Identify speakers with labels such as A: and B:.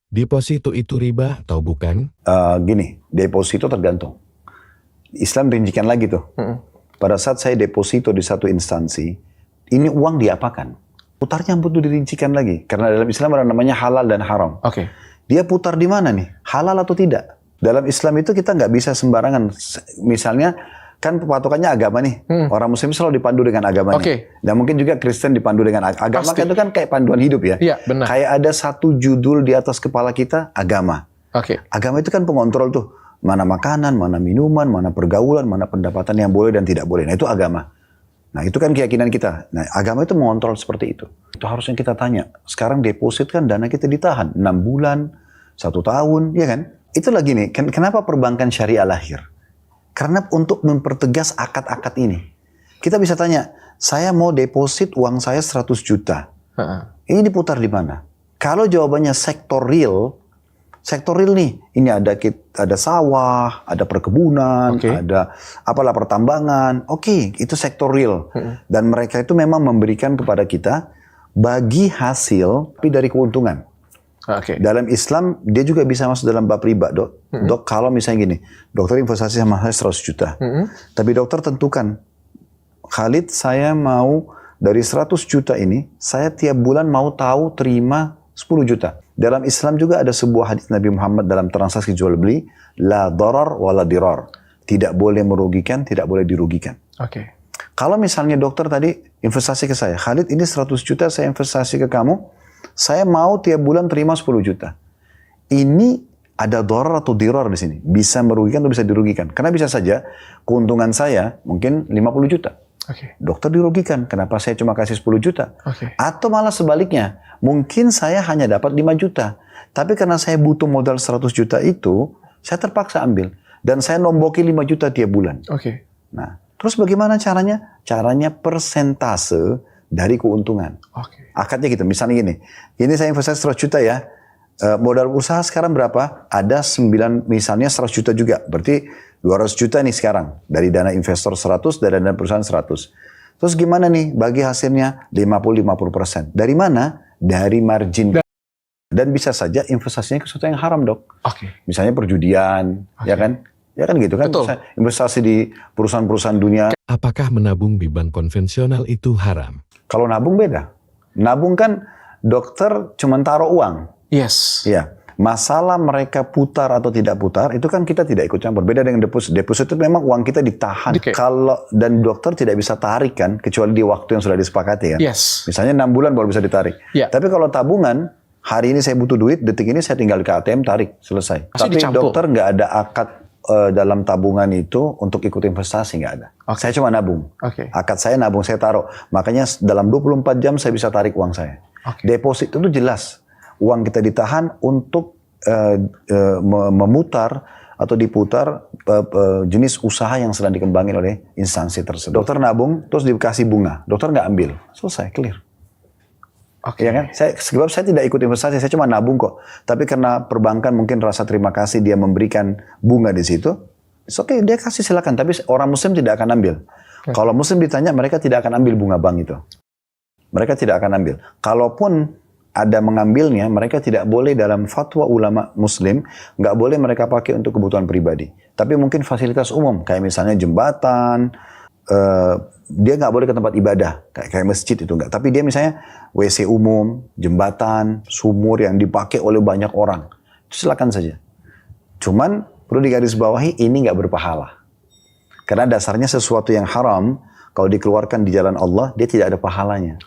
A: Deposito itu riba atau bukan?
B: Gini, deposito tergantung. Islam rincikan lagi tuh. Pada saat saya deposito di satu instansi, ini uang diapakan? Putarnya butuh dirincikan lagi. Karena dalam Islam ada namanya halal dan haram.
C: Oke.
B: Dia putar di mana nih? Halal atau tidak? Dalam Islam itu kita nggak bisa sembarangan. Misalnya, kan patokannya agama nih. Orang Muslim selalu dipandu dengan agamanya. Dan mungkin juga Kristen dipandu dengan agama. Kan itu kan kayak panduan hidup ya.
C: Iya, benar.
B: Kayak ada satu judul di atas kepala kita, agama. Agama itu kan pengontrol tuh. Mana makanan, mana minuman, mana pergaulan, mana pendapatan yang boleh dan tidak boleh. Nah itu agama. Nah itu kan keyakinan kita. Nah agama itu mengontrol seperti itu. Itu harusnya kita tanya. Sekarang deposit kan dana kita ditahan. 6 bulan, 1 tahun, ya kan? Itu lagi nih, kenapa perbankan syariah lahir? Karena untuk mempertegas akad-akad ini. Kita bisa tanya, saya mau deposit uang saya 100 juta. Ini diputar di mana? Kalau jawabannya sektor real nih, ini ada sawah, ada perkebunan, ada apalah pertambangan. Oke, itu sektor real. Dan mereka itu memang memberikan kepada kita bagi hasil tapi dari keuntungan. Dalam Islam dia juga bisa masuk dalam bab riba, dok. Dok, kalau misalnya gini, dokter investasi sama saya 100 juta. Tapi dokter tentukan, Khalid saya mau dari 100 juta ini, saya tiap bulan mau tahu terima 10 juta. Dalam Islam juga ada sebuah hadis Nabi Muhammad dalam transaksi jual beli, la darar wa la dirar. Tidak boleh merugikan, tidak boleh dirugikan. Kalau misalnya dokter tadi investasi ke saya, Khalid ini 100 juta saya investasi ke kamu, saya mau tiap bulan terima 10 juta. Ini ada darar atau dirar di sini. Bisa merugikan atau bisa dirugikan. Karena bisa saja keuntungan saya mungkin 50 juta. Dokter dirugikan. Kenapa saya cuma kasih 10 juta? Atau malah sebaliknya. Mungkin saya hanya dapat 5 juta. Tapi karena saya butuh modal 100 juta itu, saya terpaksa ambil. Dan saya nomboki 5 juta tiap bulan. Nah, terus bagaimana caranya? Caranya persentase dari keuntungan. Akadnya gitu, misalnya gini. Ini saya investasi 100 juta ya. Modal usaha sekarang berapa? Ada 9, misalnya 100 juta juga. Berarti 200 juta nih sekarang. Dari dana investor 100, dari dana perusahaan 100. Terus gimana nih? Bagi hasilnya 50-50%. Dari mana? Dari margin. Dan bisa saja investasinya ke sesuatu yang haram, dok. Misalnya perjudian, ya kan? Ya kan gitu kan? Investasi di perusahaan-perusahaan dunia.
A: Apakah menabung di bank konvensional itu haram?
B: Kalau nabung beda. Nabung kan dokter cuma taruh uang. Iya. Masalah mereka putar atau tidak putar, itu kan kita tidak ikut campur. Beda dengan deposit. Deposit itu memang uang kita ditahan. Dan dokter tidak bisa tarik kan, kecuali di waktu yang sudah disepakati kan. Misalnya 6 bulan baru bisa ditarik. Tapi kalau tabungan, hari ini saya butuh duit, detik ini saya tinggal ke ATM, tarik, selesai. Tapi dokter nggak ada akad dalam tabungan itu untuk ikut investasi, nggak ada. Saya cuma nabung. Akad saya nabung, saya taruh. Makanya dalam 24 jam saya bisa tarik uang saya. Deposit itu jelas. Uang kita ditahan untuk memutar atau diputar jenis usaha yang sedang dikembangin oleh instansi tersebut. Dokter nabung, terus dikasih bunga. Dokter nggak ambil. Selesai, clear. Ya kan? Sebab saya tidak ikut investasi, saya cuma nabung kok. Tapi karena perbankan mungkin rasa terima kasih dia memberikan bunga di situ, oke, dia kasih silakan. Tapi orang Muslim tidak akan ambil. Kalau Muslim ditanya, mereka tidak akan ambil bunga bank itu. Mereka tidak akan ambil. Kalaupun ada mengambilnya, mereka tidak boleh dalam fatwa ulama Muslim, nggak boleh mereka pakai untuk kebutuhan pribadi. Tapi mungkin fasilitas umum, kayak misalnya jembatan, dia nggak boleh ke tempat ibadah, kayak masjid itu nggak. Tapi dia misalnya WC umum, jembatan, sumur yang dipakai oleh banyak orang, itu silakan saja. Cuman perlu digarisbawahi, ini nggak berpahala. Karena dasarnya sesuatu yang haram, kalau dikeluarkan di jalan Allah, dia tidak ada pahalanya.